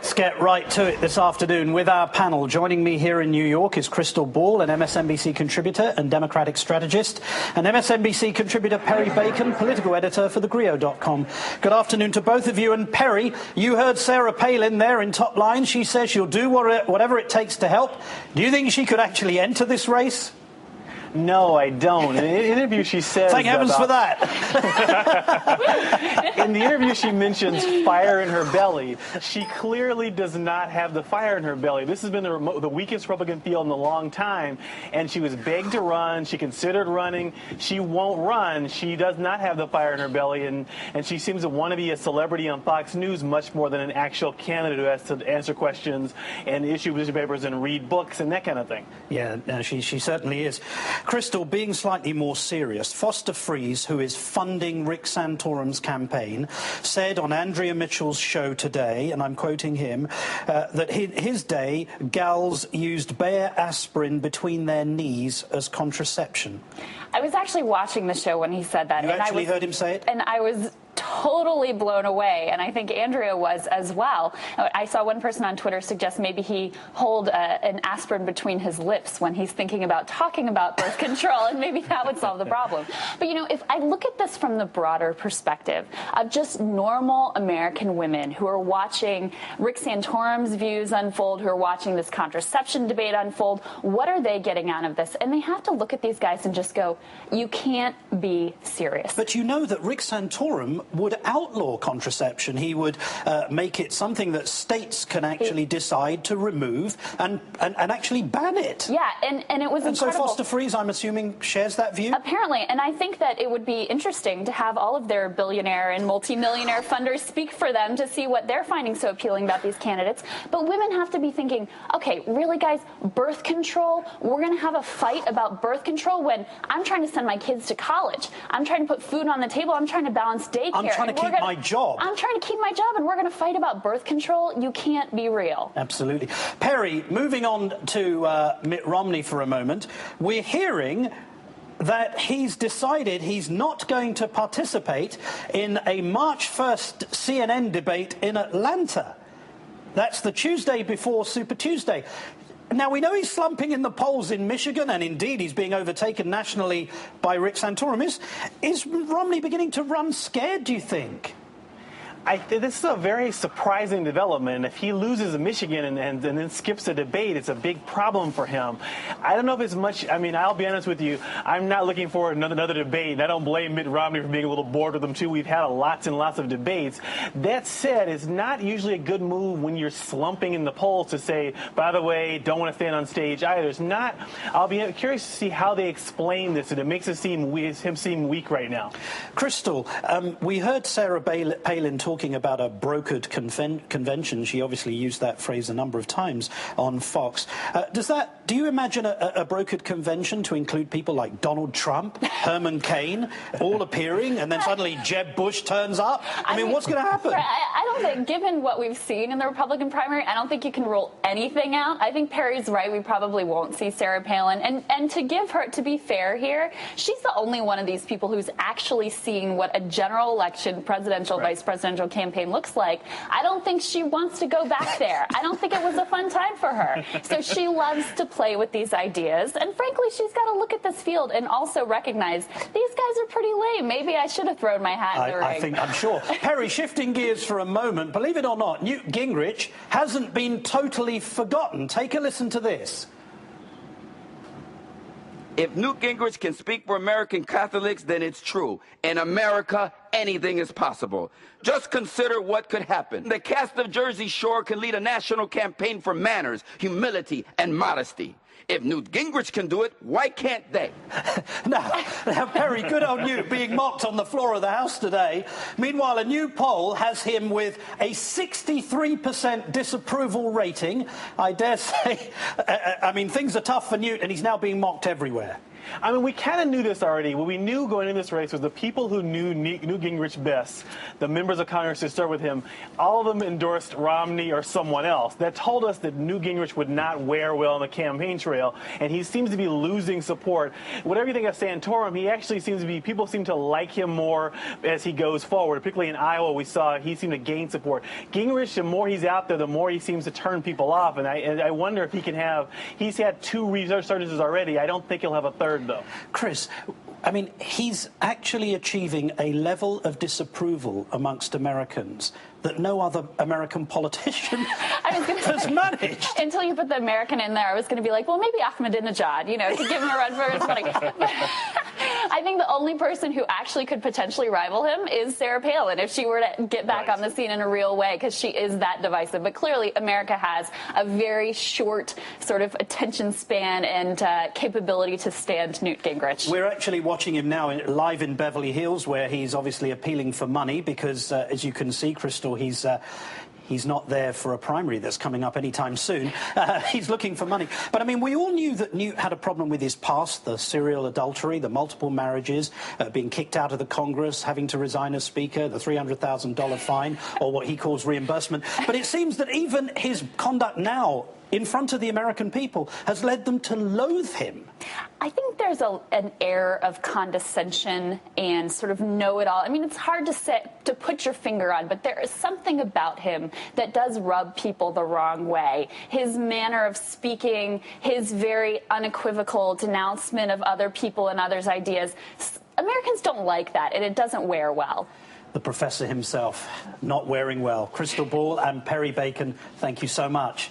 Let's get right to it this afternoon with our panel. Joining me here in New York is Krystal Ball, an MSNBC contributor and Democratic strategist, and MSNBC contributor Perry Bacon, political editor for thegrio.com. Good afternoon to both of you. And Perry, you heard Sarah Palin there in top line. She says she'll do whatever it takes to help. Do you think she could actually enter this race? No, I don't. In an interview, she says... Thank heavens for that. In the interview, she mentions fire in her belly. She clearly does not have the fire in her belly. This has been the weakest Republican field in a long time, and she was begged to run. She considered running. She won't run. She does not have the fire in her belly, and she seems to want to be a celebrity on Fox News much more than an actual candidate who has to answer questions and issue newspapers and read books and that kind of thing. Yeah, she certainly is. Krystal, being slightly more serious, Foster Friess, who is funding Rick Santorum's campaign, said on Andrea Mitchell's show today, and I'm quoting him, that in his day, gals used bare aspirin between their knees as contraception. I was actually watching the show when he said that. You actually heard him say it? And I was totally blown away, and I think Andrea was as well. I saw one person on Twitter suggest maybe he hold an aspirin between his lips when he's thinking about talking about birth control, and maybe that would solve the problem. But, you know, if I look at this from the broader perspective of just normal American women who are watching Rick Santorum's views unfold, who are watching this contraception debate unfold, what are they getting out of this? And they have to look at these guys and just go, you can't be serious. But you know that Rick Santorum would outlaw contraception. He would make it something that states can actually decide to remove and actually ban it. Yeah, and it was incredible. So Foster Friess, I'm assuming, shares that view? Apparently, and I think that it would be interesting to have all of their billionaire and multimillionaire funders speak for them to see what they're finding so appealing about these candidates. But women have to be thinking, okay, really, guys, birth control? We're going to have a fight about birth control when I'm trying to send my kids to college. I'm trying to put food on the table. I'm trying to balance daycare. I'm trying to keep my job. I'm trying to keep my job, and we're going to fight about birth control? You can't be real. Absolutely. Perry, moving on to Mitt Romney for a moment, we're hearing that he's decided he's not going to participate in a March 1st CNN debate in Atlanta. That's the Tuesday before Super Tuesday. Now, we know he's slumping in the polls in Michigan, and indeed he's being overtaken nationally by Rick Santorum. Is Romney beginning to run scared, do you think? This is a very surprising development. If he loses Michigan and then skips a debate, it's a big problem for him. I don't know if it's much. I mean, I'll be honest with you. I'm not looking for another debate. And I don't blame Mitt Romney for being a little bored with them, too. We've had lots and lots of debates. That said, it's not usually a good move when you're slumping in the polls to say, by the way, don't want to stand on stage either. It's not. I'll be curious to see how they explain this, and it makes him seem weak right now. Krystal, we heard Sarah Palin talking about a brokered convention. She obviously used that phrase a number of times on Fox. Do you imagine a brokered convention to include people like Donald Trump, Herman Cain, all appearing, and then suddenly Jeb Bush turns up? I mean, what's going to happen? I don't think, given what we've seen in the Republican primary, I don't think you can rule anything out. I think Perry's right. We probably won't see Sarah Palin. And to be fair here, she's the only one of these people who's actually seen what a general election, presidential, vice presidential campaign looks like. I don't think she wants to go back there. I don't think it was a fun time for her. So she loves to play with these ideas. And frankly, she's got to look at this field and also recognize these guys are pretty lame. Maybe I should have thrown my hat in the ring. I'm sure. Perry, shifting gears for a moment, believe it or not, Newt Gingrich hasn't been totally forgotten. Take a listen to this. If Newt Gingrich can speak for American Catholics, then it's true. In America, anything is possible. Just consider what could happen. The cast of Jersey Shore can lead a national campaign for manners, humility, and modesty. If Newt Gingrich can do it, why can't they? Now, Perry, good on you, being mocked on the floor of the House today. Meanwhile, a new poll has him with a 63% disapproval rating. I dare say, I mean, things are tough for Newt, and he's now being mocked everywhere. I mean, we kind of knew this already. What we knew going into this race was the people who knew Gingrich best, the members of Congress who served with him, all of them endorsed Romney or someone else. That told us that Newt Gingrich would not wear well on the campaign trail. Israel, and he seems to be losing support. Whatever you think of Santorum, he actually seems to be, people seem to like him more as he goes forward. Particularly in Iowa, we saw he seemed to gain support. Gingrich, the more he's out there, the more he seems to turn people off, and I wonder if he can have, he's had 2 resurgences already. I don't think he'll have a third, though. Chris, I mean, he's actually achieving a level of disapproval amongst Americans that no other American politician has managed. Until you put the American in there, I was going to be like, well, maybe Ahmadinejad, you know, to give him a run for his money. I think the only person who actually could potentially rival him is Sarah Palin if she were to get back on the scene in a real way, because she is that divisive. But clearly, America has a very short sort of attention span and capability to stand Newt Gingrich. We're actually watching him now live in Beverly Hills, where he's obviously appealing for money because, as you can see, Krystal, he's not there for a primary that's coming up anytime soon. He's looking for money. But, I mean, we all knew that Newt had a problem with his past, the serial adultery, the multiple marriages, being kicked out of the Congress, having to resign as Speaker, the $300,000 fine, or what he calls reimbursement. But it seems that even his conduct now in front of the American people has led them to loathe him. I think there's an air of condescension and sort of know-it-all. I mean, it's hard to put your finger on, but there is something about him that does rub people the wrong way. His manner of speaking, his very unequivocal denouncement of other people and others' ideas. Americans don't like that, and it doesn't wear well. The professor himself not wearing well. Krystal Ball and Perry Bacon, thank you so much.